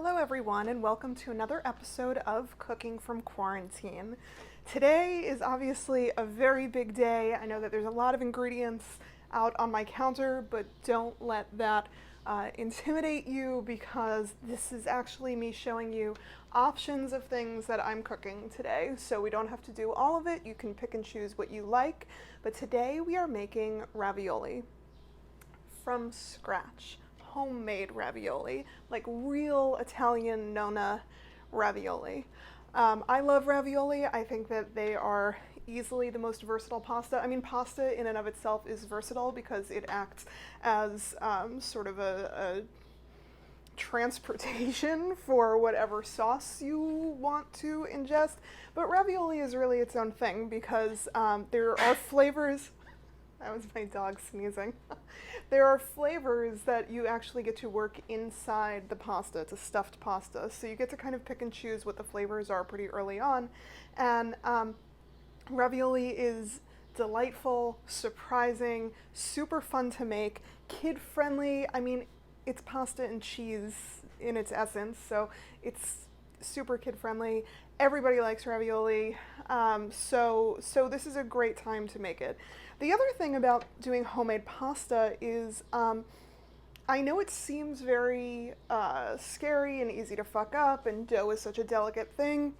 Hello everyone and welcome to another episode of Cooking from Quarantine. Today is obviously a very big day. I know that there's a lot of ingredients out on my counter, but don't let that intimidate you because this is actually me showing you options of things that I'm cooking today. So we don't have to do all of it. You can pick and choose what you like. But today we are making ravioli from scratch. Homemade ravioli, like real Italian nonna ravioli. I love ravioli. I think that they are easily the most versatile pasta. I mean, pasta in and of itself is versatile because it acts as sort of a transportation for whatever sauce you want to ingest. But ravioli is really its own thing because there are flavors. That was my dog sneezing. There are flavors that you actually get to work inside the pasta. It's a stuffed pasta, so you get to kind of pick and choose what the flavors are pretty early on. And ravioli is delightful, surprising, super fun to make, kid-friendly. I mean, it's pasta and cheese in its essence, so it's super kid-friendly. Everybody likes ravioli, so this is a great time to make it. The other thing about doing homemade pasta is I know it seems very scary and easy to fuck up, and dough is such a delicate thing.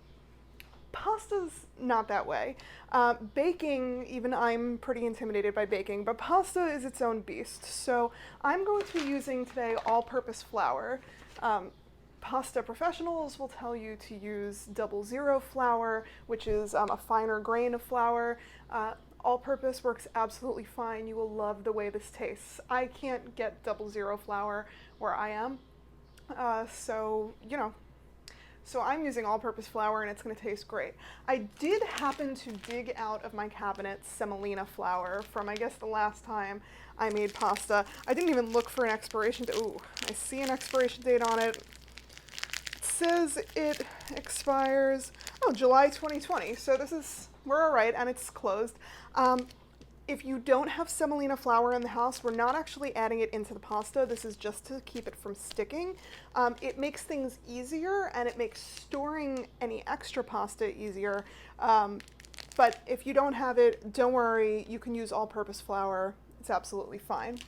Pasta's not that way. Baking, even I'm pretty intimidated by baking, but pasta is its own beast. So I'm going to be using today all-purpose flour. Pasta professionals will tell you to use 00 flour, which is a finer grain of flour. All-purpose works absolutely fine. You will love the way this tastes. I can't get 00 flour where I am, so I'm using all-purpose flour and it's going to taste great. I did happen to dig out of my cabinet semolina flour from, I guess, the last time I made pasta. I didn't even look for an expiration date. Ooh, I see an expiration date on it. It says it expires, July 2020, so we're all right, and it's closed. If you don't have semolina flour in the house, we're not actually adding it into the pasta. This is just to keep it from sticking. It makes things easier, and it makes storing any extra pasta easier. But if you don't have it, don't worry. You can use all-purpose flour. It's absolutely fine.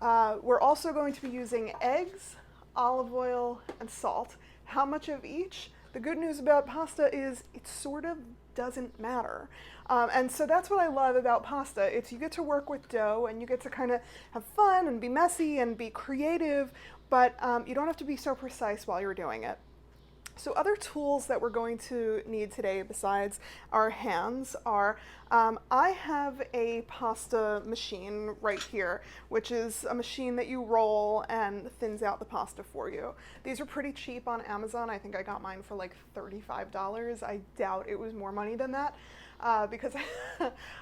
We're also going to be using eggs, olive oil, and salt. How much of each? The good news about pasta is it sort of doesn't matter. And so that's what I love about pasta. It's you get to work with dough and you get to kind of have fun and be messy and be creative, but you don't have to be so precise while you're doing it. So other tools that we're going to need today besides our hands are, I have a pasta machine right here, which is a machine that you roll and thins out the pasta for you. These are pretty cheap on Amazon. I think I got mine for like $35. I doubt it was more money than that. Because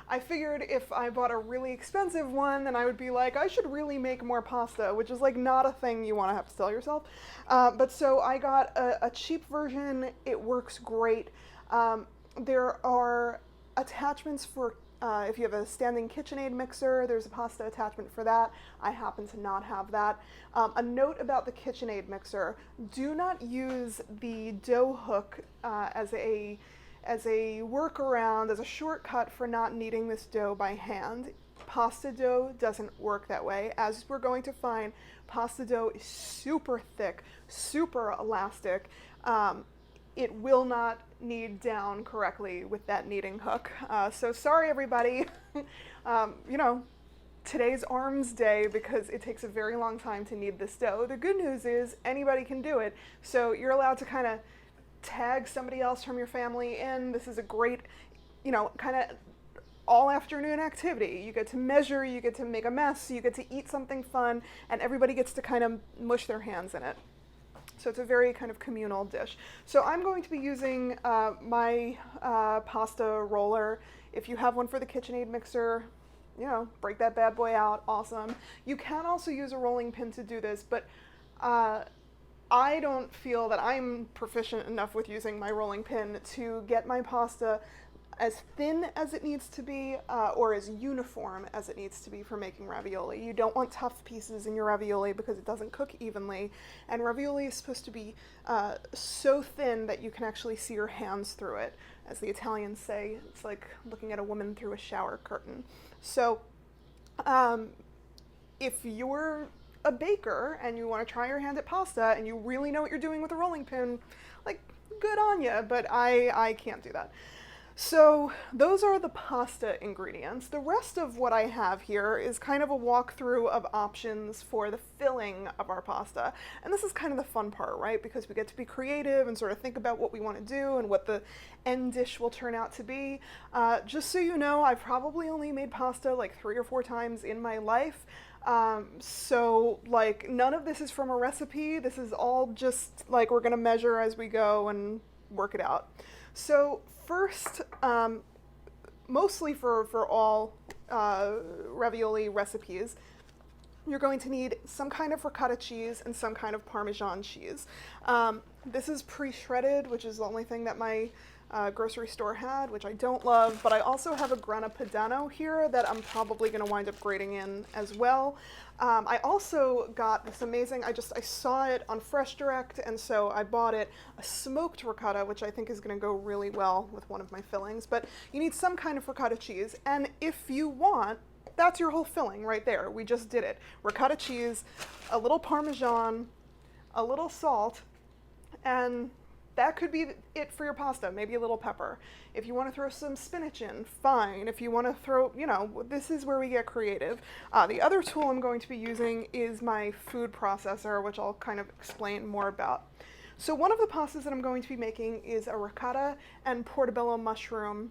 I figured if I bought a really expensive one, then I would be like, I should really make more pasta, which is like not a thing you want to have to tell yourself. But so I got a cheap version. It works great. There are attachments for if you have a standing KitchenAid mixer, there's a pasta attachment for that. I happen to not have that. A note about the KitchenAid mixer: do not use the dough hook as a workaround, as a shortcut for not kneading this dough by hand. Pasta dough doesn't work that way. As we're going to find, pasta dough is super thick, super elastic. It will not knead down correctly with that kneading hook. So sorry, everybody. Today's arms day because it takes a very long time to knead this dough. The good news is anybody can do it. So you're allowed to kind of tag somebody else from your family in. This is a great, kind of all afternoon activity. You get to measure, you get to make a mess, you get to eat something fun, and everybody gets to kind of mush their hands in it. So it's a very kind of communal dish. So I'm going to be using my pasta roller. If you have one for the KitchenAid mixer, break that bad boy out, awesome. You can also use a rolling pin to do this, but I don't feel that I'm proficient enough with using my rolling pin to get my pasta as thin as it needs to be, or as uniform as it needs to be for making ravioli. You don't want tough pieces in your ravioli because it doesn't cook evenly, and ravioli is supposed to be so thin that you can actually see your hands through it. As the Italians say, it's like looking at a woman through a shower curtain. So if you're a baker and you want to try your hand at pasta and you really know what you're doing with a rolling pin, like, good on you, but I can't do that. So those are the pasta ingredients. The rest of what I have here is kind of a walkthrough of options for the filling of our pasta. And this is kind of the fun part, right? Because we get to be creative and sort of think about what we want to do and what the end dish will turn out to be. Just so you know, I've probably only made pasta like 3 or 4 times in my life. So like none of this is from a recipe. This is all just like we're gonna measure as we go and work it out. So first, mostly for all ravioli recipes, you're going to need some kind of ricotta cheese and some kind of Parmesan cheese. This is pre-shredded, which is the only thing that my grocery store had, which I don't love, but I also have a Grana Padano here that I'm probably going to wind up grating in as well. I also got this amazing, I saw it on Fresh Direct, and so I bought it, a smoked ricotta, which I think is going to go really well with one of my fillings, but you need some kind of ricotta cheese, and if you want, that's your whole filling right there. We just did it. Ricotta cheese, a little Parmesan, a little salt, and that could be it for your pasta, maybe a little pepper. If you want to throw some spinach in, fine. If you want to throw, this is where we get creative. The other tool I'm going to be using is my food processor, which I'll kind of explain more about. So one of the pastas that I'm going to be making is a ricotta and portobello mushroom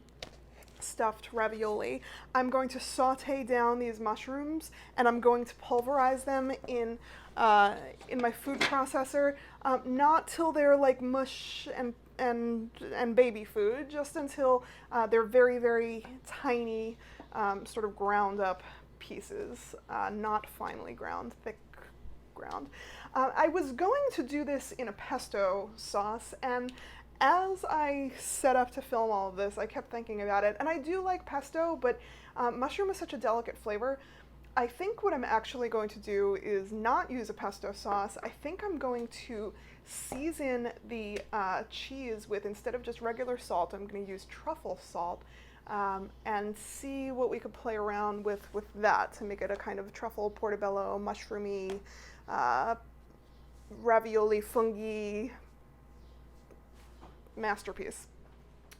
stuffed ravioli. I'm going to saute down these mushrooms and I'm going to pulverize them in my food processor, not till they're like mush and baby food, just until they're very, very tiny, sort of ground up pieces, not finely ground, thick ground. I was going to do this in a pesto sauce, and as I set up to film all of this, I kept thinking about it, and I do like pesto, but mushroom is such a delicate flavor. I think what I'm actually going to do is not use a pesto sauce. I think I'm going to season the cheese with, instead of just regular salt, I'm going to use truffle salt, and see what we could play around with that to make it a kind of truffle, portobello, mushroomy, ravioli, fungi masterpiece.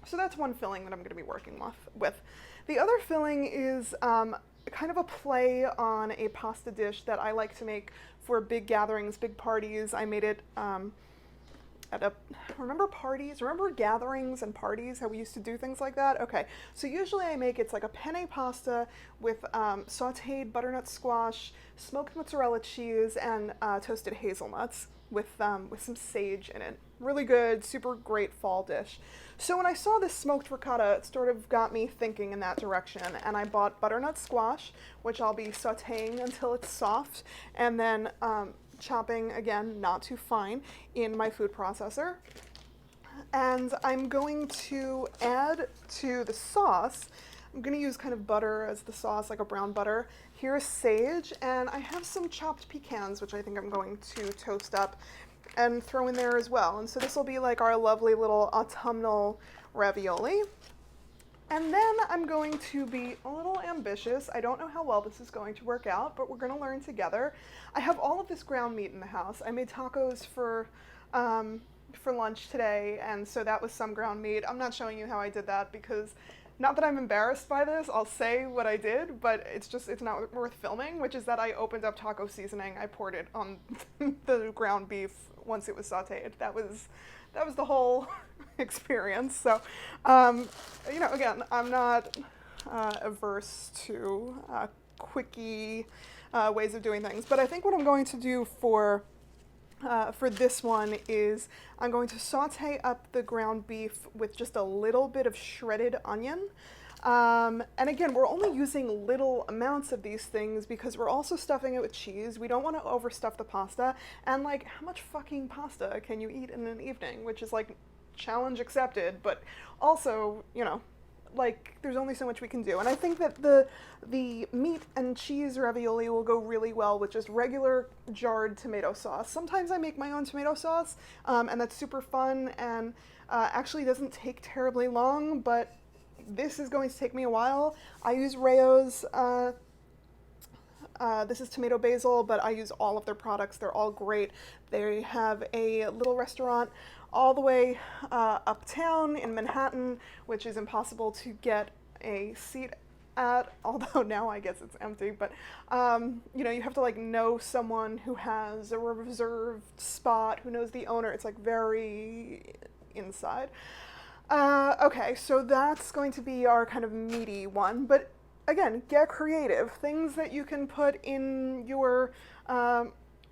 So that's one filling that I'm going to be working with. The other filling is kind of a play on a pasta dish that I like to make for big gatherings, big parties. I made it remember gatherings and parties, how we used to do things like that? Okay, so usually I make, it's like a penne pasta with sauteed butternut squash, smoked mozzarella cheese, and toasted hazelnuts with some sage in it. Really good, super great fall dish. So when I saw this smoked ricotta, it sort of got me thinking in that direction, and I bought butternut squash, which I'll be sauteing until it's soft, and then chopping, again, not too fine, in my food processor. And I'm going to add to the sauce, I'm going to use kind of butter as the sauce, like a brown butter. Here's sage, and I have some chopped pecans, which I think I'm going to toast up and throw in there as well. And so this will be like our lovely little autumnal ravioli. And then I'm going to be a little ambitious. I don't know how well this is going to work out, but we're going to learn together. I have all of this ground meat in the house. I made tacos for lunch today, and so that was some ground meat. I'm not showing you how I did that because, not that I'm embarrassed by this, I'll say what I did, but it's not worth filming, which is that I opened up taco seasoning. I poured it on the ground beef once it was sauteed. That was the whole experience. So, again, I'm not averse to quickie ways of doing things, but I think what I'm going to do for this one is I'm going to saute up the ground beef with just a little bit of shredded onion. And again, we're only using little amounts of these things because we're also stuffing it with cheese. We don't want to overstuff the pasta. And like, how much fucking pasta can you eat in an evening? Which is like, challenge accepted, but also, like there's only so much we can do. And I think that the meat and cheese ravioli will go really well with just regular jarred tomato sauce. Sometimes I make my own tomato sauce, and that's super fun and actually doesn't take terribly long, but this is going to take me a while. I use Rayo's. This is tomato basil, but I use all of their products. They're all great. They have a little restaurant all the way uptown in Manhattan, which is impossible to get a seat at, although now I guess it's empty. But, you know, you have to like know someone who has a reserved spot, who knows the owner. It's like very inside. Okay, so that's going to be our kind of meaty one, but again, get creative. Things that you can put in your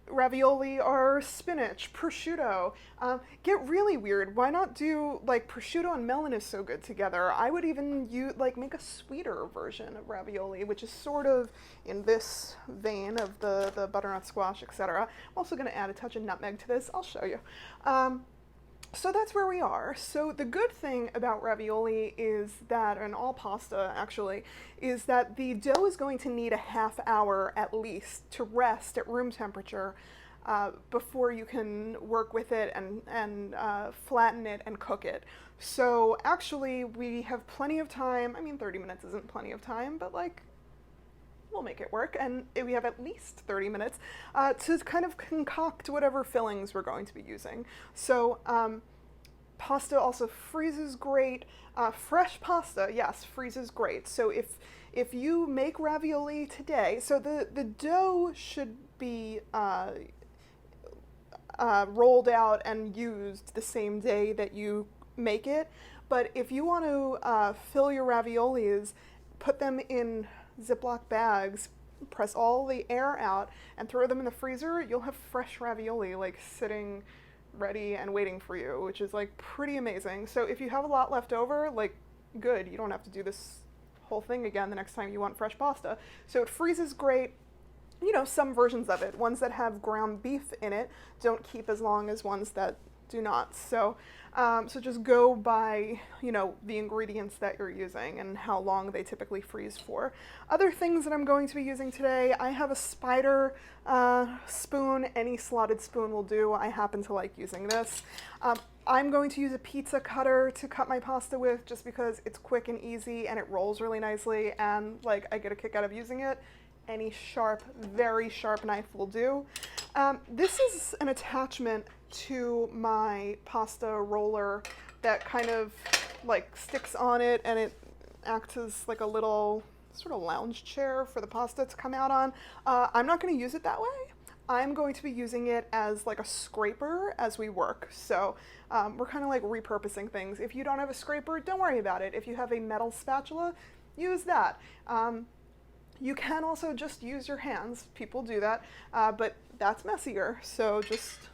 ravioli are spinach, prosciutto. Get really weird. Why not do, like, prosciutto and melon is so good together. I would even make a sweeter version of ravioli, which is sort of in this vein of the butternut squash, etc. I'm also going to add a touch of nutmeg to this. I'll show you. So that's where we are. So the good thing about ravioli is that, and all pasta actually, is that the dough is going to need a half hour at least to rest at room temperature before you can work with it and flatten it and cook it. So actually we have plenty of time. I mean, 30 minutes isn't plenty of time, but like, we'll make it work, and we have at least 30 minutes to kind of concoct whatever fillings we're going to be using. So pasta also freezes great. Fresh pasta, yes, freezes great. So if you make ravioli today, so the dough should be rolled out and used the same day that you make it. But if you want to fill your raviolis, put them in Ziploc bags, press all the air out, and throw them in the freezer, you'll have fresh ravioli like sitting ready and waiting for you, which is like pretty amazing. So if you have a lot left over, like good, you don't have to do this whole thing again the next time you want fresh pasta. So it freezes great. You know, some versions of it, ones that have ground beef in it, don't keep as long as ones that do not. So so just go by, you know, the ingredients that you're using and how long they typically freeze for. Other things that I'm going to be using today, I have a spider spoon. Any slotted spoon will do. I happen to like using this. I'm going to use a pizza cutter to cut my pasta with just because it's quick and easy and it rolls really nicely, and like I get a kick out of using it. Any sharp, very sharp knife will do. This is an attachment to my pasta roller that kind of like sticks on it, and it acts as like a little sort of lounge chair for the pasta to come out on. I'm not going to use it that way. I'm going to be using it as like a scraper as we work. So we're kind of like repurposing things. If you don't have a scraper, don't worry about it. If you have a metal spatula, use that. You can also just use your hands. People do that, but that's messier, so just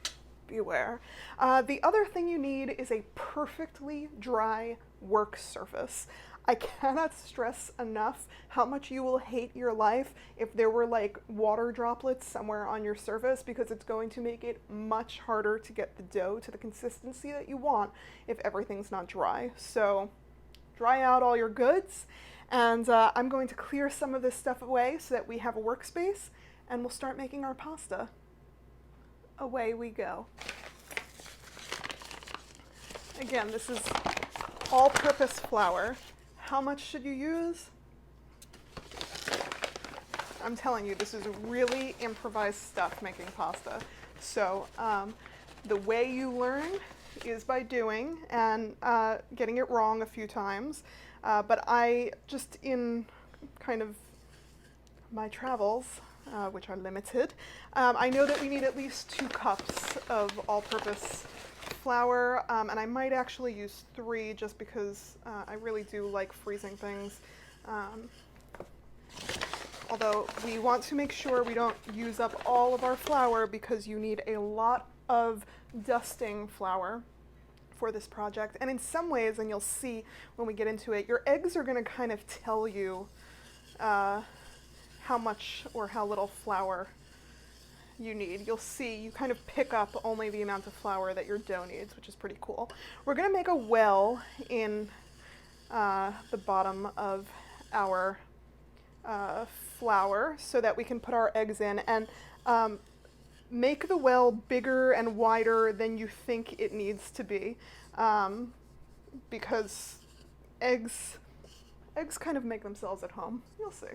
beware. The other thing you need is a perfectly dry work surface. I cannot stress enough how much you will hate your life if there were like water droplets somewhere on your surface, because it's going to make it much harder to get the dough to the consistency that you want if everything's not dry. So dry out all your goods. And I'm going to clear some of this stuff away so that we have a workspace, and we'll start making our pasta. Away we go. Again, this is all-purpose flour. How much should you use? I'm telling you, this is really improvised stuff, making pasta. So the way you learn is by doing and getting it wrong a few times. But I just, in kind of my travels, which are limited, I know that we need at least 2 cups of all-purpose flour, and I might actually use 3 just because I really do like freezing things. Although we want to make sure we don't use up all of our flour, because you need a lot of dusting flour for this project. And in some ways, and you'll see when we get into it, your eggs are going to kind of tell you how much or how little flour you need. You'll see you kind of pick up only the amount of flour that your dough needs, which is pretty cool. We're going to make a well in the bottom of our flour so that we can put our eggs in, and make the well bigger and wider than you think it needs to be, because eggs kind of make themselves at home. You'll see.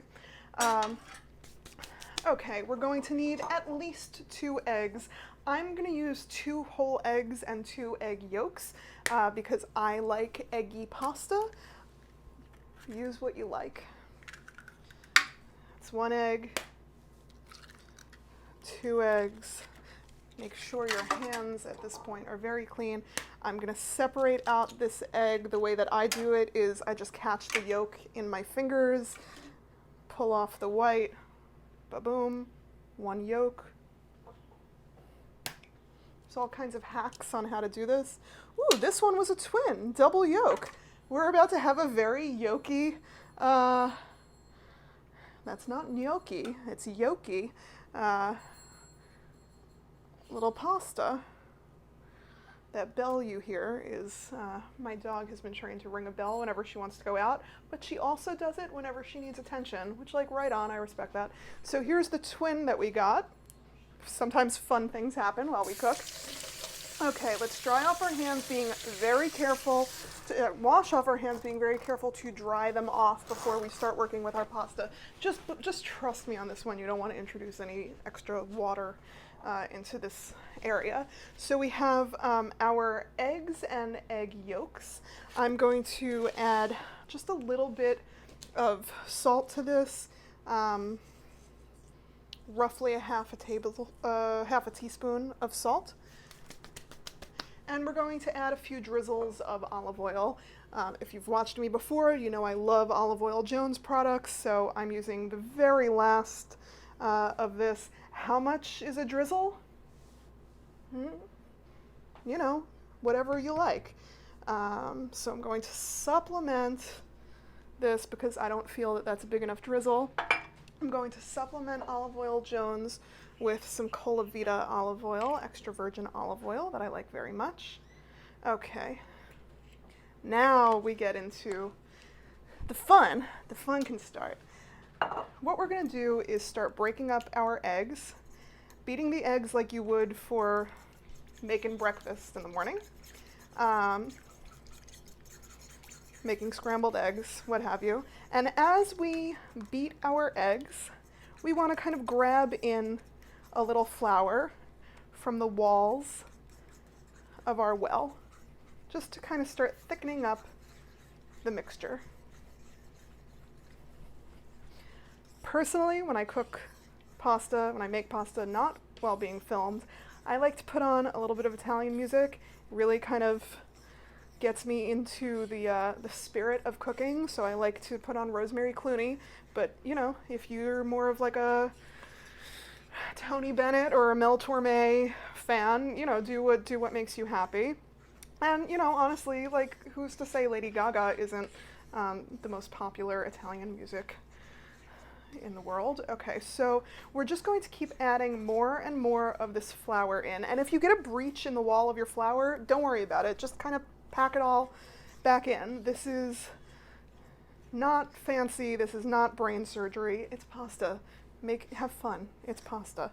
Okay, we're going to need at least 2 eggs. I'm going to use 2 whole eggs and 2 egg yolks because I like eggy pasta. Use what you like. It's 1 egg, 2 eggs. Make sure your hands at this point are very clean. I'm going to separate out this egg. The way that I do it is I just catch the yolk in my fingers, pull off the white, ba-boom, 1 yolk. There's all kinds of hacks on how to do this. Ooh, this one was a twin, double yolk. We're about to have a very yolky, that's not gnocchi, it's yolky, little pasta. That bell you hear is, my dog has been trained to ring a bell whenever she wants to go out, but she also does it whenever she needs attention, which, like, right on, I respect that. So here's the twin that we got. Sometimes fun things happen while we cook. Okay, let's dry off our hands, being very careful, wash off our hands, being very careful to dry them off before we start working with our pasta. Just trust me on this one, you don't want to introduce any extra water into this area. So we have our eggs and egg yolks. I'm going to add just a little bit of salt to this, roughly half a teaspoon of salt. And we're going to add a few drizzles of olive oil. If you've watched me before, you know I love Olive Oil Jones products, so I'm using the very last of this. How much is a drizzle? You know, whatever you like. So I'm going to supplement this because I don't feel that that's a big enough drizzle. I'm going to supplement Olive Oil Jones with some Colavita olive oil, extra virgin olive oil that I like very much. Okay, now we get into the fun. The fun can start. What we're going to do is start breaking up our eggs, beating the eggs like you would for making breakfast in the morning, making scrambled eggs, what have you. And as we beat our eggs, we want to kind of grab in a little flour from the walls of our well, just to kind of start thickening up the mixture. Personally, when I cook pasta, when I make pasta not while being filmed, I like to put on a little bit of Italian music. It really kind of gets me into the spirit of cooking, so I like to put on Rosemary Clooney. But, you know, if you're more of like a Tony Bennett or a Mel Torme fan, you know, do what makes you happy. And, you know, honestly, like, who's to say Lady Gaga isn't the most popular Italian music in the world? Okay, so we're just going to keep adding more and more of this flour in. And if you get a breach in the wall of your flour, don't worry about it. Just kind of pack it all back in. This is not fancy. This is not brain surgery. It's pasta. Have fun. It's pasta.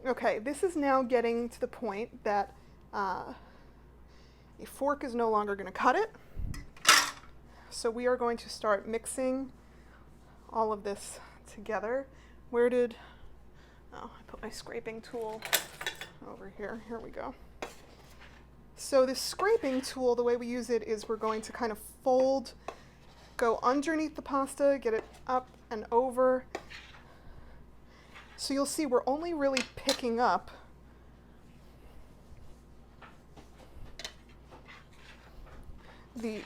Okay, this is now getting to the point that a fork is no longer going to cut it. So we are going to start mixing all of this together. Oh, I put my scraping tool over here. Here we go. So this scraping tool, the way we use it is we're going to kind of go underneath the pasta, get it up and over. So you'll see we're only really picking up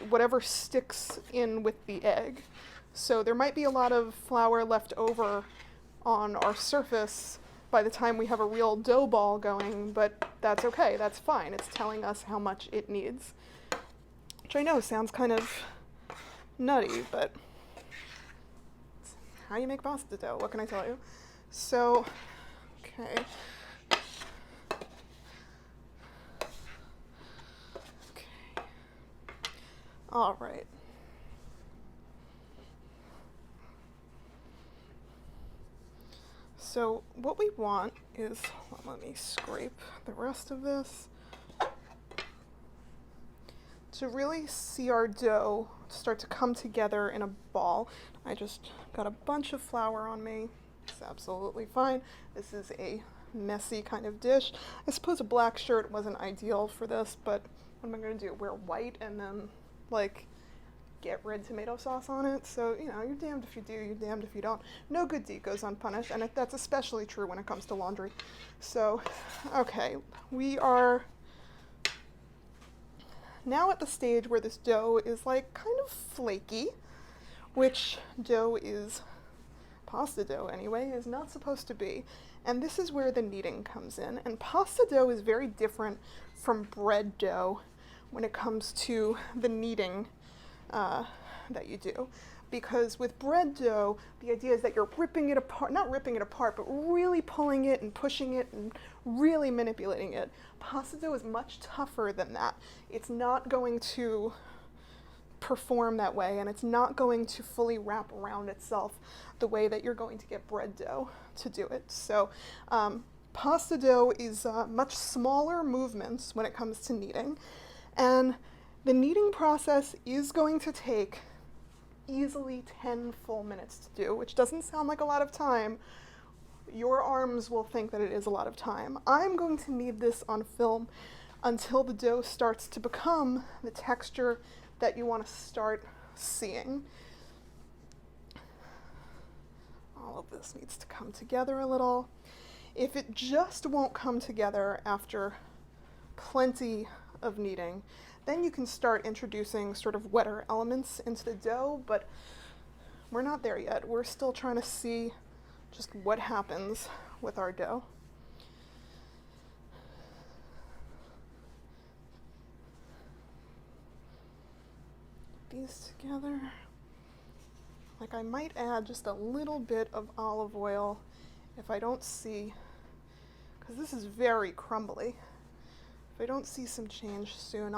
whatever sticks in with the egg. So there might be a lot of flour left over on our surface by the time we have a real dough ball going, but that's okay, that's fine. It's telling us how much it needs, which I know sounds kind of nutty, but it's how you make pasta dough, what can I tell you? So, okay. All right. So what we want is, let me scrape the rest of this, to really see our dough start to come together in a ball. I just got a bunch of flour on me. It's absolutely fine. This is a messy kind of dish. I suppose a black shirt wasn't ideal for this, but what am I going to do? Wear white and then like get red tomato sauce on it? So, you know, you're damned if you do, you're damned if you don't. No good deed goes unpunished, and that's especially true when it comes to laundry. So, okay, we are now at the stage where this dough is like kind of flaky, which dough is, pasta dough anyway, is not supposed to be. And this is where the kneading comes in. And pasta dough is very different from bread dough when it comes to the kneading that you do. Because with bread dough, the idea is that you're ripping it apart, not ripping it apart, but really pulling it and pushing it and really manipulating it. Pasta dough is much tougher than that. It's not going to perform that way, and it's not going to fully wrap around itself the way that you're going to get bread dough to do it. So pasta dough is much smaller movements when it comes to kneading, and the kneading process is going to take easily 10 full minutes to do, which doesn't sound like a lot of time. Your arms will think that it is a lot of time. I'm going to knead this on film until the dough starts to become the texture that you want to start seeing. All of this needs to come together a little. If it just won't come together after plenty of kneading, then you can start introducing sort of wetter elements into the dough, but we're not there yet. We're still trying to see just what happens with our dough. These together. Like, I might add just a little bit of olive oil if I don't see, because this is very crumbly. If I don't see some change soon,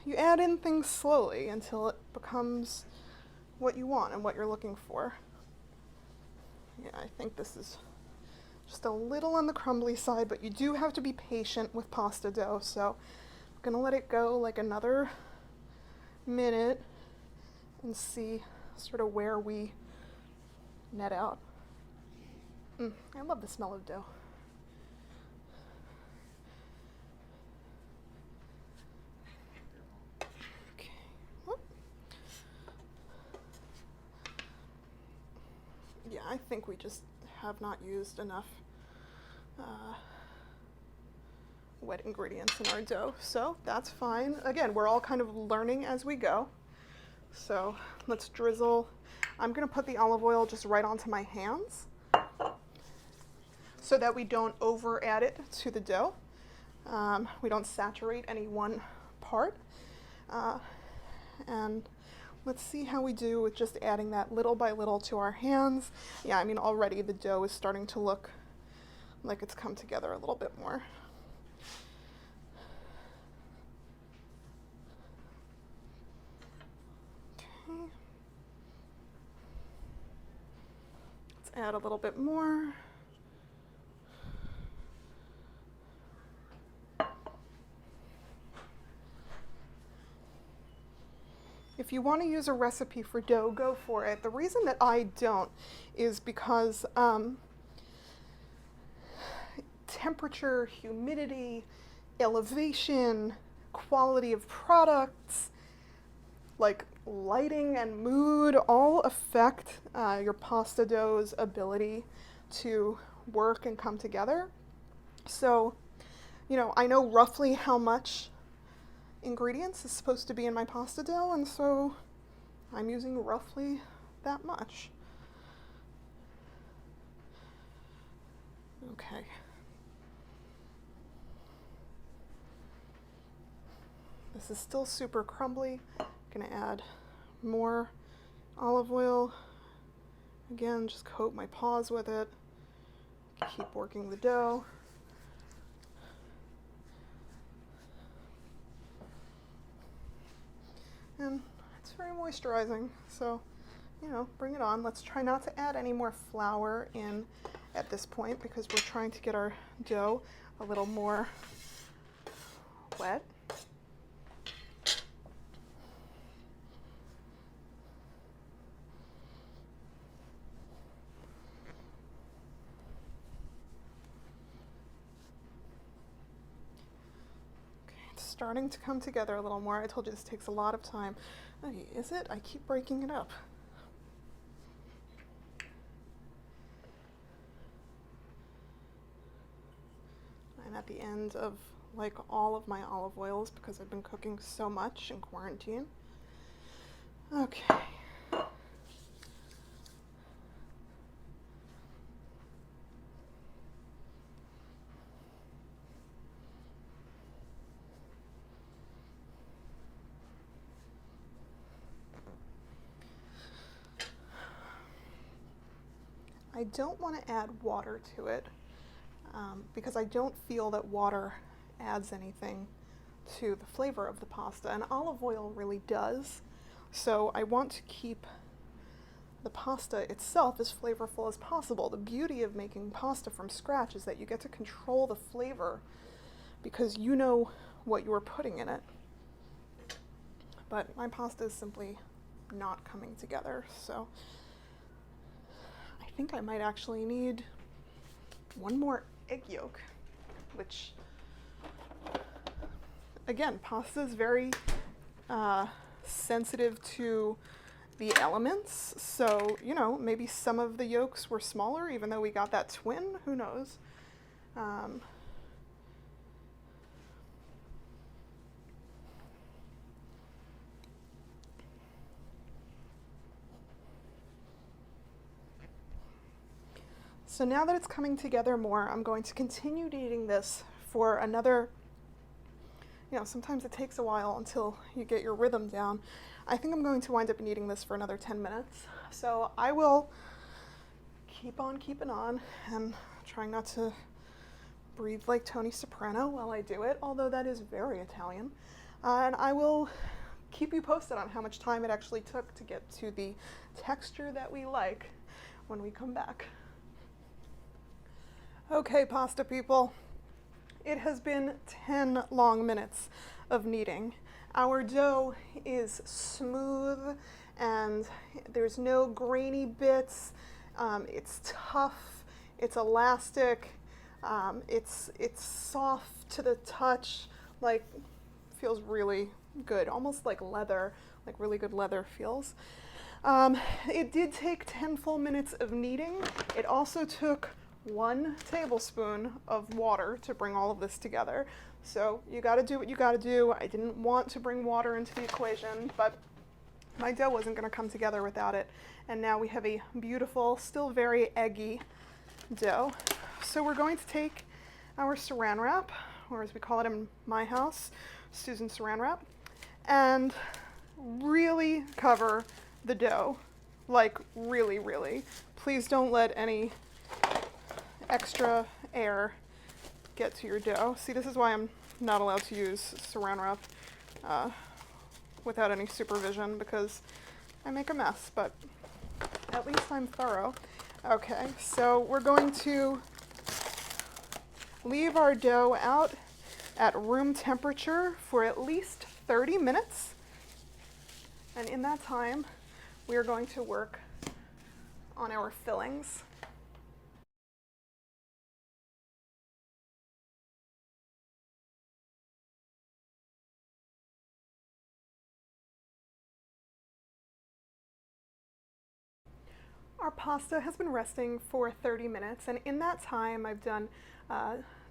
you add in things slowly until it becomes what you want and what you're looking for. Yeah, I think this is just a little on the crumbly side, but you do have to be patient with pasta dough, so I'm gonna let it go like another minute and see sort of where we net out. I love the smell of dough. Okay. Whoop. Yeah, I think we just have not used enough wet ingredients in our dough, so that's fine. Again, we're all kind of learning as we go. So let's drizzle. I'm gonna put the olive oil just right onto my hands so that we don't over add it to the dough. We don't saturate any one part. And let's see how we do with just adding that little by little to our hands. Yeah, I mean, already the dough is starting to look like it's come together a little bit more. Okay. Let's add a little bit more. If you want to use a recipe for dough, go for it. The reason that I don't is because temperature, humidity, elevation, quality of products, like lighting and mood, all affect your pasta dough's ability to work and come together. So, you know, I know roughly how much ingredients is supposed to be in my pasta dough, and so I'm using roughly that much. Okay. This is still super crumbly. I'm gonna add more olive oil. Again, just coat my paws with it. Keep working the dough. And it's very moisturizing, so you know, bring it on. Let's try not to add any more flour in at this point because we're trying to get our dough a little more wet. Starting to come together a little more. I told you this takes a lot of time. Okay, is it? I keep breaking it up. I'm at the end of like all of my olive oils because I've been cooking so much in quarantine. Okay. I don't want to add water to it because I don't feel that water adds anything to the flavor of the pasta, and olive oil really does. So I want to keep the pasta itself as flavorful as possible. The beauty of making pasta from scratch is that you get to control the flavor because you know what you're putting in it. But my pasta is simply not coming together, so I think I might actually need one more egg yolk, which, again, pasta is very sensitive to the elements, so, you know, maybe some of the yolks were smaller, even though we got that twin, who knows. So now that it's coming together more, I'm going to continue kneading this for another, you know, sometimes it takes a while until you get your rhythm down. I think I'm going to wind up kneading this for another 10 minutes. So I will keep on keeping on and trying not to breathe like Tony Soprano while I do it, although that is very Italian. And I will keep you posted on how much time it actually took to get to the texture that we like when we come back. Okay, pasta people, it has been 10 long minutes of kneading. Our dough is smooth and there's no grainy bits. It's tough, it's elastic, it's soft to the touch, like feels really good, almost like leather, like really good leather feels. It did take 10 full minutes of kneading. It also took 1 tablespoon of water to bring all of this together. So you gotta do what you gotta do. I didn't want to bring water into the equation, but my dough wasn't gonna come together without it. And now we have a beautiful, still very eggy dough. So we're going to take our saran wrap, or as we call it in my house, Susan saran wrap, and really cover the dough, like really, really. Please don't let any extra air get to your dough. See, this is why I'm not allowed to use saran wrap without any supervision, because I make a mess, but at least I'm thorough. Okay, so we're going to leave our dough out at room temperature for at least 30 minutes. And in that time, we are going to work on our fillings. Our pasta has been resting for 30 minutes, and in that time I've done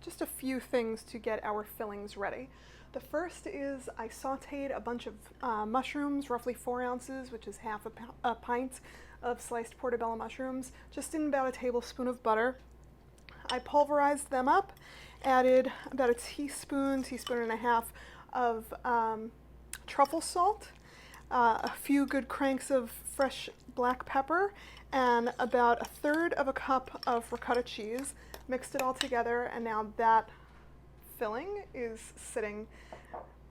just a few things to get our fillings ready. The first is I sauteed a bunch of mushrooms, roughly 4 ounces, which is half a pint of sliced portobello mushrooms, just in about a tablespoon of butter. I pulverized them up, added about a teaspoon and a half of truffle salt, a few good cranks of fresh black pepper, and about 1/3 of a cup of ricotta cheese. Mixed it all together, and now that filling is sitting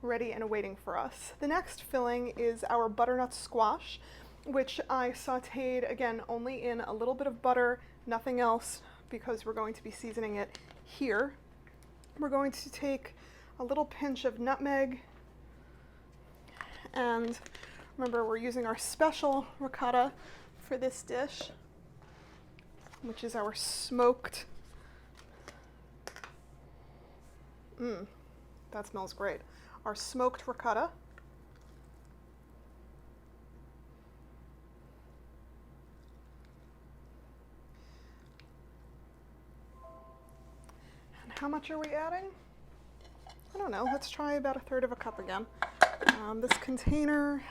ready and awaiting for us. The next filling is our butternut squash. which I sauteed, again, only in a little bit of butter, nothing else, because we're going to be seasoning it here. We're going to take a little pinch of nutmeg, and remember, we're using our special ricotta for this dish, which is our smoked. That smells great. Our smoked ricotta. And how much are we adding? I don't know. Let's try about 1/3 cup again. This container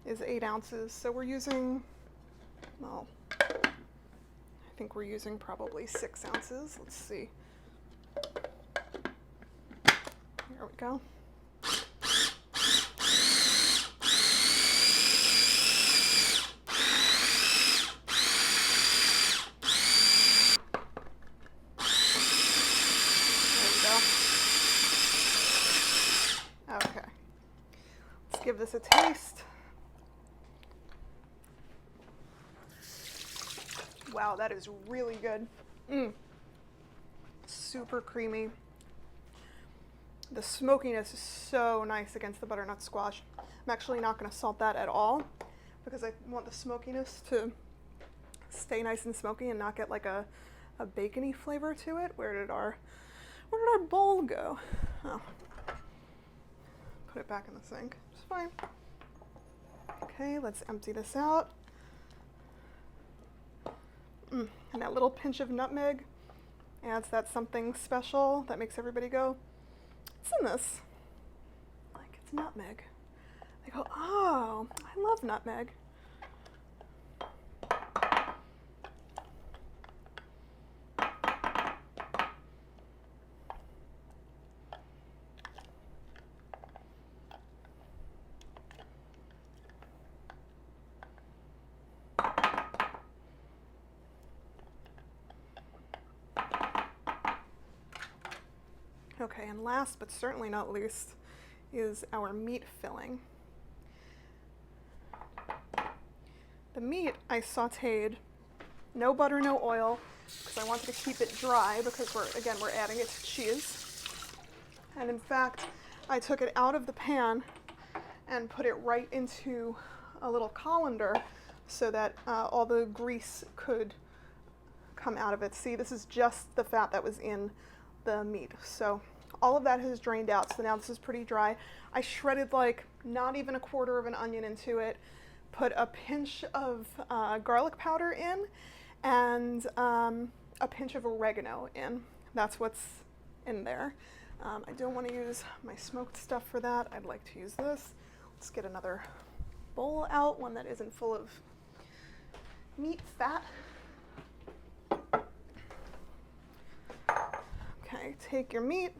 is 8 ounces, so we're using, well, I think we're using probably 6 ounces. Let's see. There we go. Okay, let's give this a taste. Wow, that is really good. Super creamy. The smokiness is so nice against the butternut squash. I'm actually not going to salt that at all because I want the smokiness to stay nice and smoky and not get like a bacony flavor to it. Where did our bowl go? Oh. Put it back in the sink. It's fine. Okay, let's empty this out. And that little pinch of nutmeg adds that something special that makes everybody go, "What's in this?" Like, it's nutmeg. They go, "Oh, I love nutmeg." Okay, and last but certainly not least is our meat filling. The meat I sauteed, no butter, no oil, because I wanted to keep it dry because we're adding it to cheese. And in fact, I took it out of the pan and put it right into a little colander so that all the grease could come out of it. See, this is just the fat that was in the meat. So all of that has drained out, so now this is pretty dry. I shredded like not even 1/4 of an onion into it, put a pinch of garlic powder in, and a pinch of oregano in. That's what's in there. I don't want to use my smoked stuff for that. I'd like to use this. Let's get another bowl out, one that isn't full of meat fat. Okay, take your meat,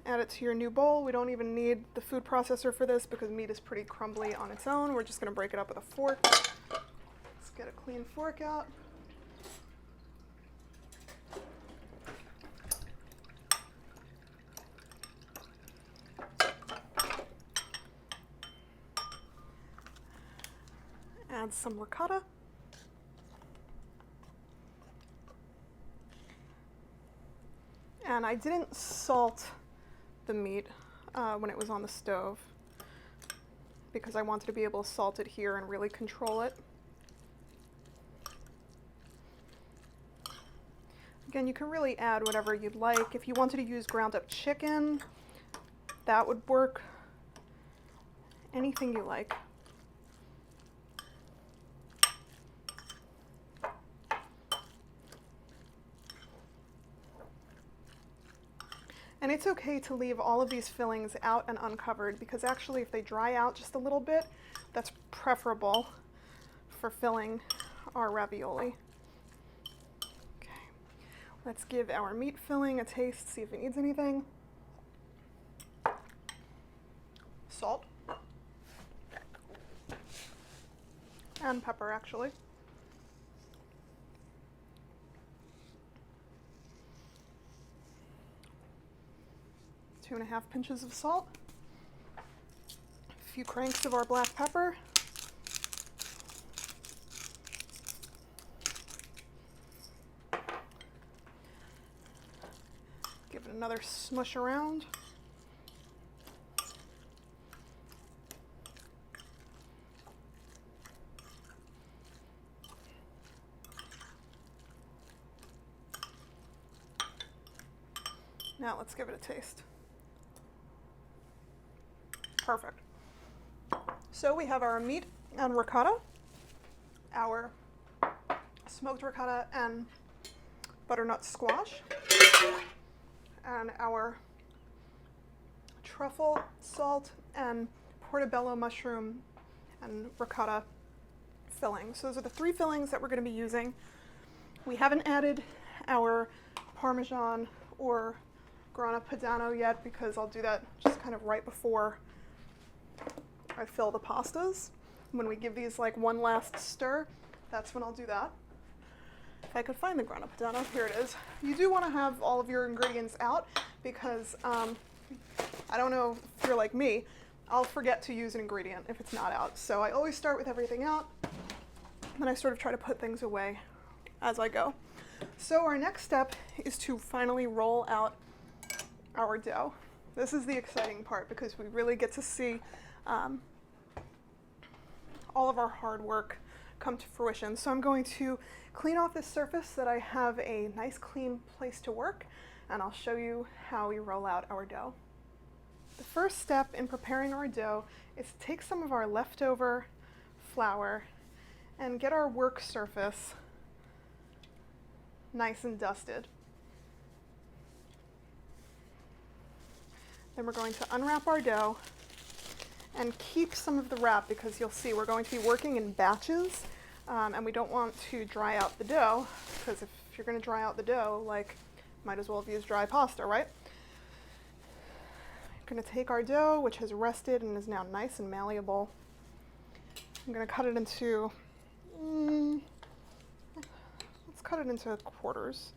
add it to your new bowl. We don't even need the food processor for this because meat is pretty crumbly on its own. We're just going to break it up with a fork. Let's get a clean fork out. Add some ricotta. And I didn't salt the meat when it was on the stove because I wanted to be able to salt it here and really control it. Again, you can really add whatever you'd like. If you wanted to use ground up chicken, that would work. Anything you like. And it's okay to leave all of these fillings out and uncovered because actually if they dry out just a little bit, that's preferable for filling our ravioli. Okay, let's give our meat filling a taste, see if it needs anything. Salt. And pepper, actually. 2.5 pinches of salt. few cranks of our black pepper. Give it another smush around. Now let's give it a taste. Perfect. So we have our meat and ricotta, our smoked ricotta and butternut squash, and our truffle, salt, and portobello mushroom and ricotta fillings. So those are the 3 fillings that we're going to be using. We haven't added our Parmesan or Grana Padano yet because I'll do that just kind of right before I fill the pastas. When we give these like one last stir, that's when I'll do that. If I could find the Grana Padano, here it is. You do want to have all of your ingredients out because I don't know if you're like me, I'll forget to use an ingredient if it's not out. So I always start with everything out, then I sort of try to put things away as I go. So our next step is to finally roll out our dough. This is the exciting part because we really get to see all of our hard work come to fruition. So I'm going to clean off this surface so that I have a nice clean place to work, and I'll show you how we roll out our dough. The first step in preparing our dough is to take some of our leftover flour and get our work surface nice and dusted. Then we're going to unwrap our dough and keep some of the wrap because you'll see we're going to be working in batches and we don't want to dry out the dough because if you're going to dry out the dough, like, might as well have used dry pasta, right? We're going to take our dough, which has rested and is now nice and malleable. I'm going to cut it into, let's cut it into quarters.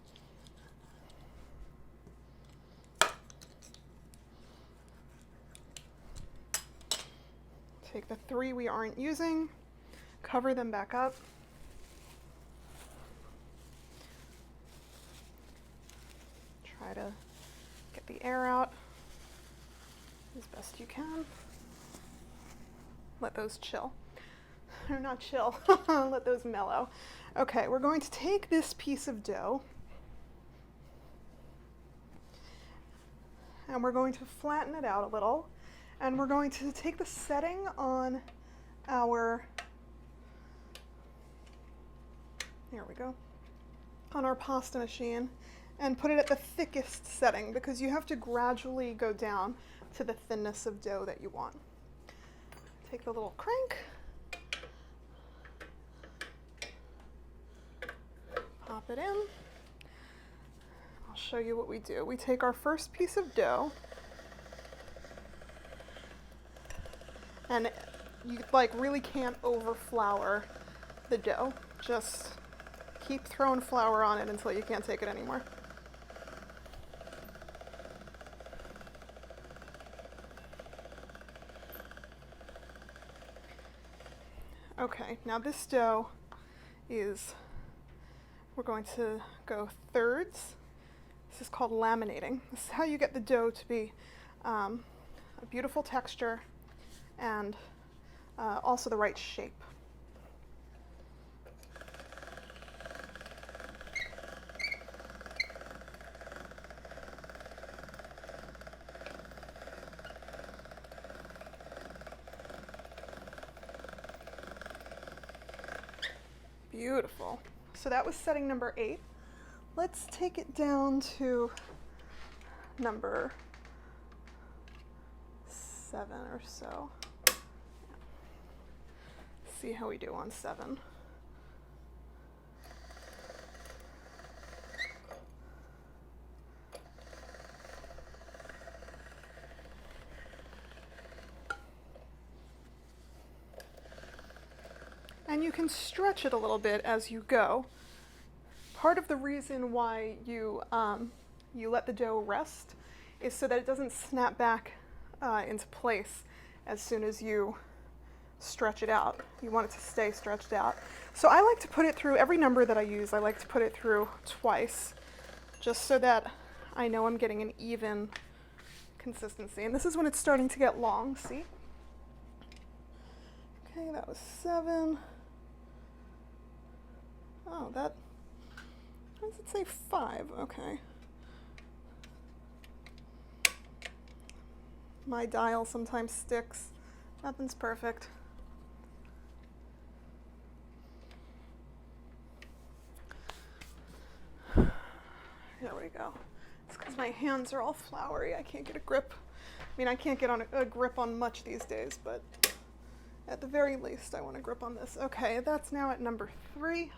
Take the 3 we aren't using, cover them back up. Try to get the air out as best you can. Let those chill. Or not chill, let those mellow. Okay, we're going to take this piece of dough and we're going to flatten it out a little. And we're going to take the setting on our, here we go, on our pasta machine and put it at the thickest setting because you have to gradually go down to the thinness of dough that you want. Take the little crank, pop it in. I'll show you what we do. We take our first piece of dough, and you really can't over flour the dough. Just keep throwing flour on it until you can't take it anymore. Okay, now this dough is, we're going to go thirds. This is called laminating. This is how you get the dough to be a beautiful texture and also the right shape. Beautiful. So that was setting number 8. Let's take it down to number 7 or so. See how we do on 7. And you can stretch it a little bit as you go. Part of the reason why you let the dough rest is so that it doesn't snap back into place as soon as you stretch it out. You want it to stay stretched out. So I like to put it through, every number that I use, I like to put it through twice, just so that I know I'm getting an even consistency. And this is when it's starting to get long, see? Okay, that was 7. Oh, that, why does it say 5? Okay. My dial sometimes sticks. Nothing's perfect. There we go. It's because my hands are all floury. I can't get a grip. I mean, I can't get on a grip on much these days, but at the very least, I want a grip on this. Okay, that's now at number 3.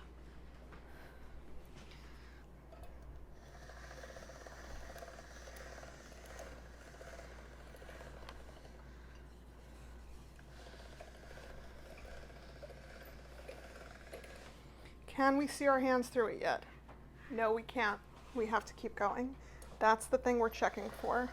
Can we see our hands through it yet? No, we can't. We have to keep going. That's the thing we're checking for.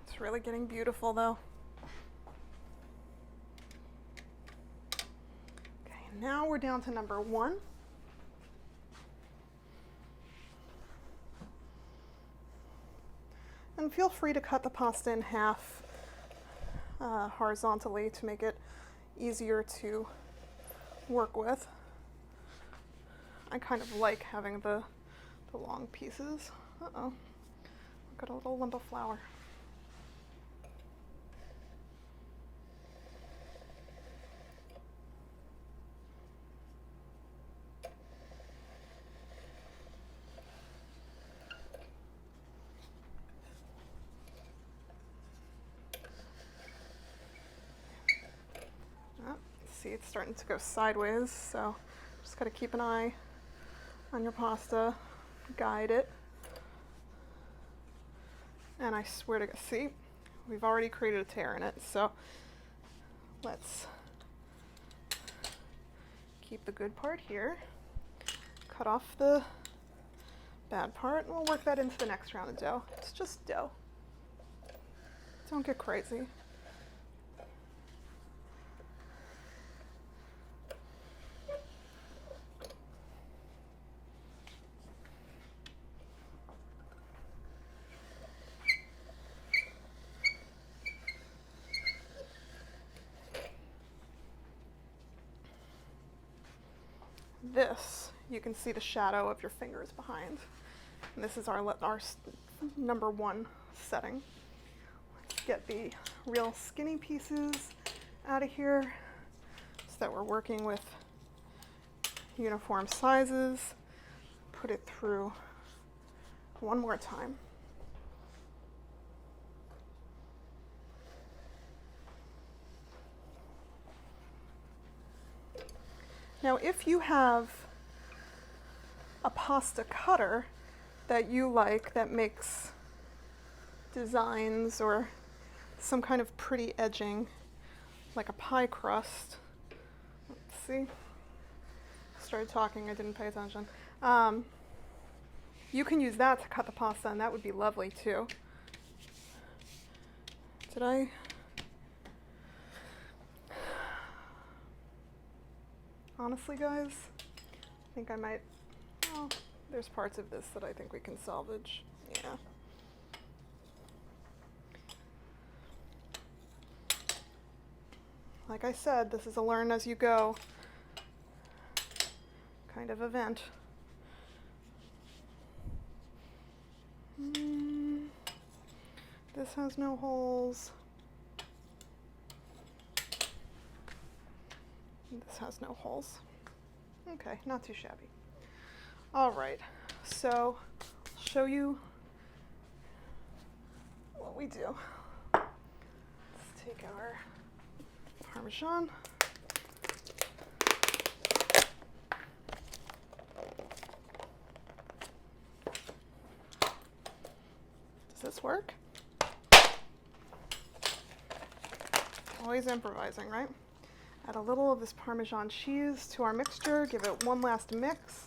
It's really getting beautiful though. Okay, now we're down to number 1. And feel free to cut the pasta in half horizontally to make it easier to work with. I kind of like having the long pieces. Uh-oh, got a little lump of flour. See, it's starting to go sideways, so just got to keep an eye on your pasta, guide it. And I swear to God, see, we've already created a tear in it, so let's keep the good part here, cut off the bad part, and we'll work that into the next round of dough. It's just dough. Don't get crazy. This, you can see the shadow of your fingers behind. And this is our number 1 setting. Let's get the real skinny pieces out of here so that we're working with uniform sizes. Put it through one more time. Now, if you have a pasta cutter that you like that makes designs or some kind of pretty edging, like a pie crust, let's see, started talking, I didn't pay attention. You can use that to cut the pasta, and that would be lovely too. Did I? Honestly, guys, I think I might, well, there's parts of this that I think we can salvage. Yeah. Like I said, this is a learn as you go kind of event. This has no holes. This has no holes. Okay, not too shabby. All right, so I'll show you what we do. Let's take our Parmesan. Does this work? Always improvising, right? Add a little of this Parmesan cheese to our mixture. Give it one last mix.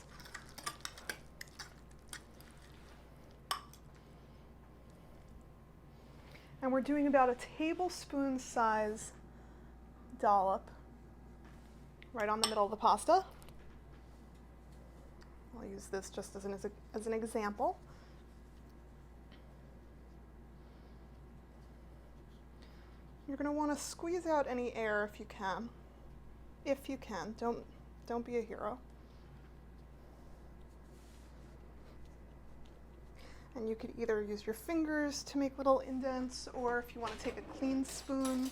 And we're doing about a tablespoon size dollop right on the middle of the pasta. I'll use this just as an example. You're going to want to squeeze out any air if you can. If you can, don't be a hero. And you could either use your fingers to make little indents, or if you want to take a clean spoon,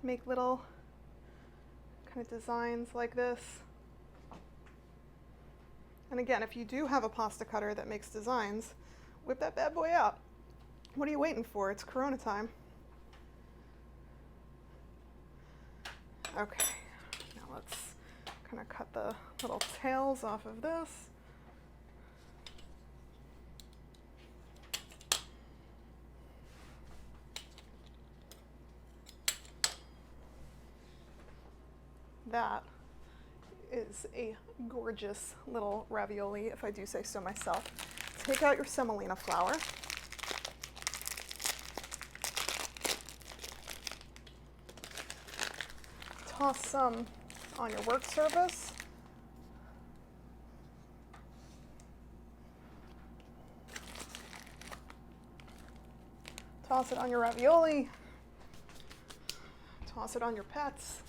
make little kind of designs like this. And again, if you do have a pasta cutter that makes designs, whip that bad boy out. What are you waiting for? It's Corona time. Okay, now let's kind of cut the little tails off of this. That is a gorgeous little ravioli, if I do say so myself. Take out your semolina flour. Toss some on your work surface. Toss it on your ravioli. Toss it on your pets.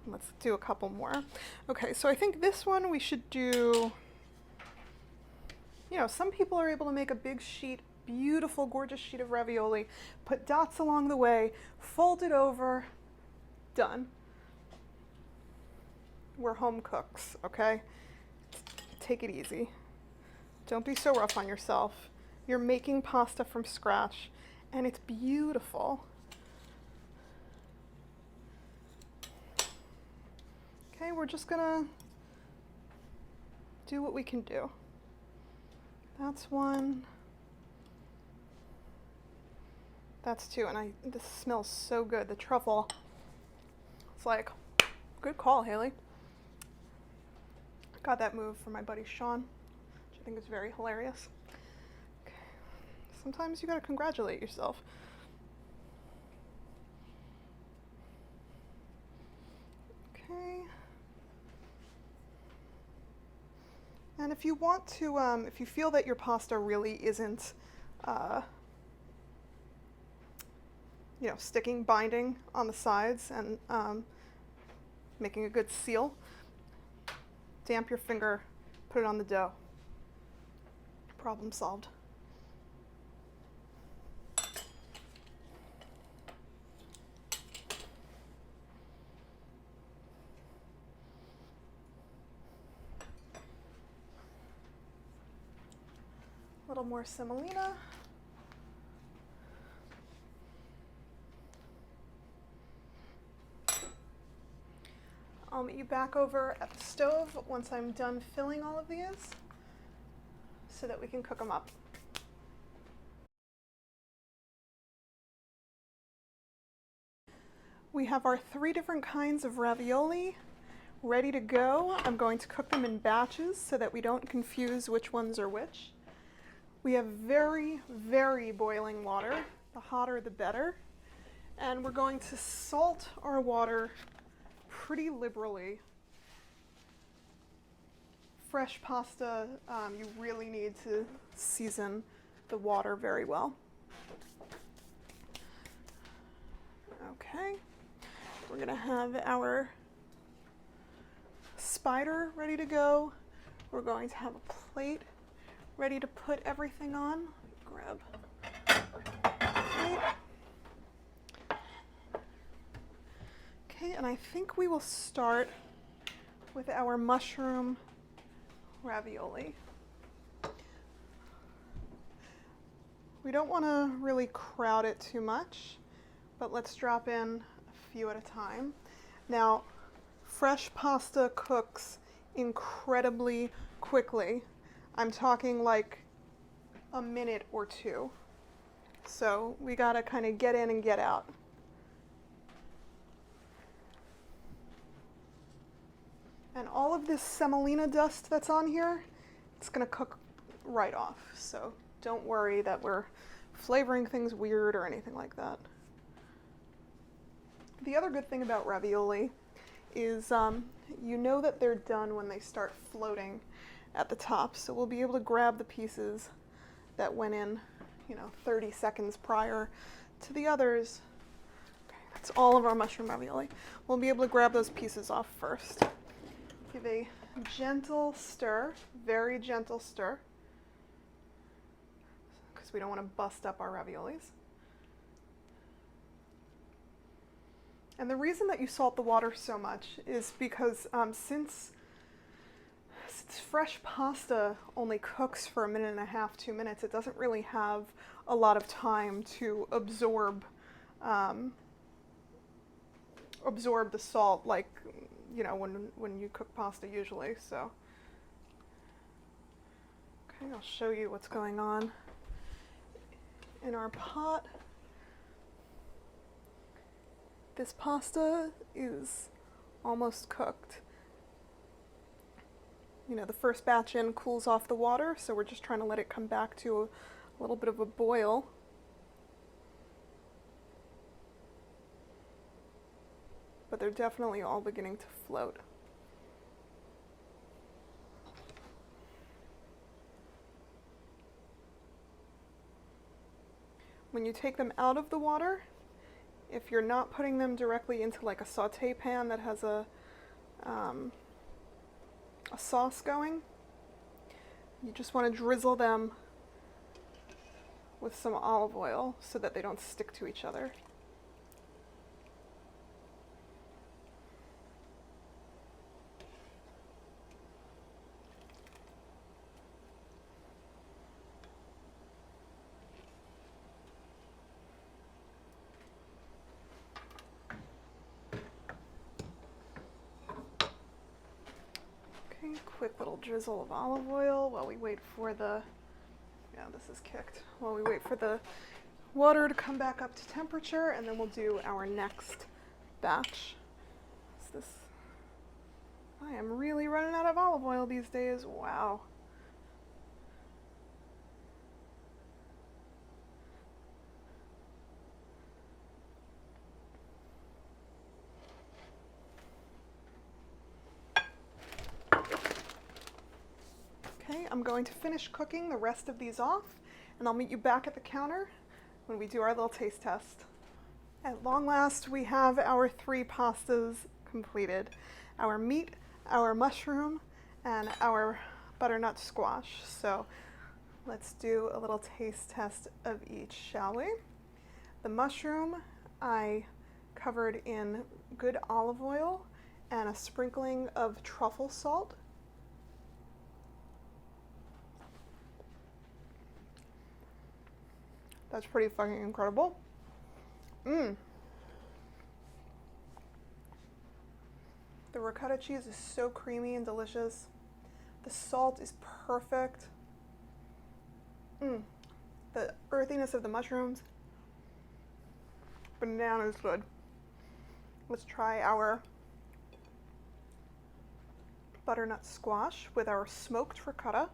Let's do a couple more. Okay, so I think this one we should do, you know, some people are able to make a big sheet, beautiful, gorgeous sheet of ravioli, put dots along the way, fold it over, done. We're home cooks, okay? Take it easy. Don't be so rough on yourself. You're making pasta from scratch, and it's beautiful. Okay, we're just gonna do what we can do. That's one. That's two, and this smells so good. The truffle. It's like, good call, Haley. Got that move from my buddy Sean, which I think is very hilarious. Okay. Sometimes you gotta congratulate yourself. Okay. And if you want to, if you feel that your pasta really isn't, you know, sticking, binding on the sides and making a good seal, damp your finger, put it on the dough. Problem solved. A little more semolina. I'll meet you back over at the stove once I'm done filling all of these so that we can cook them up. We have our 3 different kinds of ravioli ready to go. I'm going to cook them in batches so that we don't confuse which ones are which. We have very, very boiling water. The hotter the better. And we're going to salt our water pretty liberally. Fresh pasta, you really need to season the water very well. Okay, we're gonna have our spider ready to go. We're going to have a plate ready to put everything on. Grab a plate. Okay, and I think we will start with our mushroom ravioli. We don't want to really crowd it too much, but let's drop in a few at a time. Now, fresh pasta cooks incredibly quickly. I'm talking like a minute or two. So we gotta kind of get in and get out. And all of this semolina dust that's on here, it's gonna cook right off. So don't worry that we're flavoring things weird or anything like that. The other good thing about ravioli is you know that they're done when they start floating at the top. So we'll be able to grab the pieces that went in, 30 seconds prior to the others. Okay, that's all of our mushroom ravioli. We'll be able to grab those pieces off first. Give a gentle stir, very gentle stir, because we don't want to bust up our raviolis. And the reason that you salt the water so much is because since fresh pasta only cooks for 1.5 to 2 minutes, it doesn't really have a lot of time to absorb the salt like when you cook pasta usually. So okay, I'll show you what's going on in our pot. This pasta is almost cooked. The first batch in cools off the water, so we're just trying to let it come back to a little bit of a boil. But they're definitely all beginning to float. When you take them out of the water, if you're not putting them directly into like a saute pan that has a sauce going, you just want to drizzle them with some olive oil so that they don't stick to each other. Okay, quick little drizzle of olive oil while we wait for the, this is kicked, while we wait for the water to come back up to temperature, and then we'll do our next batch. I am really running out of olive oil these days, wow. Okay, I'm going to finish cooking the rest of these off, and I'll meet you back at the counter when we do our little taste test. At long last, we have our 3 pastas completed. Our meat, our mushroom, and our butternut squash. So let's do a little taste test of each, shall we? The mushroom I covered in good olive oil and a sprinkling of truffle salt. That's pretty fucking incredible. The ricotta cheese is so creamy and delicious. The salt is perfect. The earthiness of the mushrooms. Bananas good. Let's try our butternut squash with our smoked ricotta.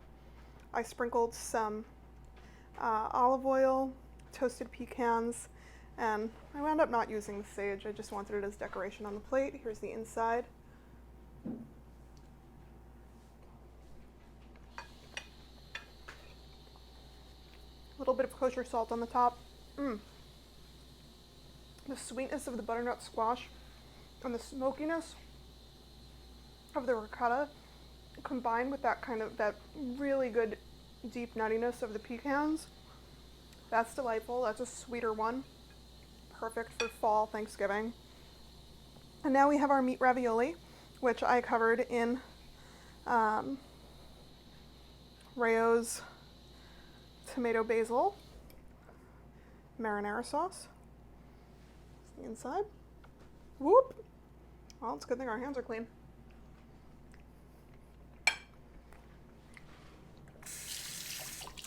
I sprinkled some olive oil, toasted pecans, and I wound up not using the sage. I just wanted it as decoration on the plate. Here's the inside. A little bit of kosher salt on the top. The sweetness of the butternut squash and the smokiness of the ricotta combined with that really good deep nuttiness of the pecans. That's delightful. That's a sweeter one. Perfect for fall, Thanksgiving. And now we have our meat ravioli, which I covered in Rayo's tomato basil marinara sauce. That's the inside. Whoop! Well, it's a good thing our hands are clean.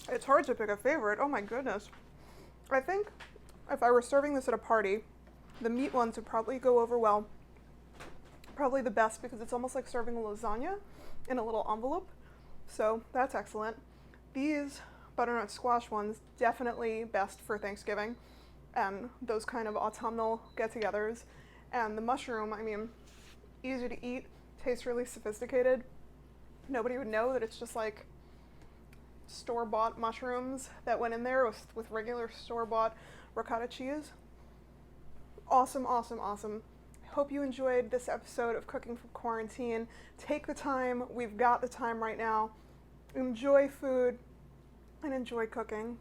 It's hard to pick a favorite. Oh my goodness. I think if I were serving this at a party, the meat ones would probably go over well Probably the best because it's almost like serving a lasagna in a little envelope. So that's excellent. These butternut squash ones, definitely best for Thanksgiving and those kind of autumnal get-togethers. And the mushroom, I mean, easy to eat, tastes really sophisticated. Nobody would know that it's just like store-bought mushrooms that went in there with regular store-bought ricotta cheese. Awesome, awesome, awesome. I hope you enjoyed this episode of Cooking from Quarantine. Take the time. We've got the time right now. Enjoy food and enjoy cooking.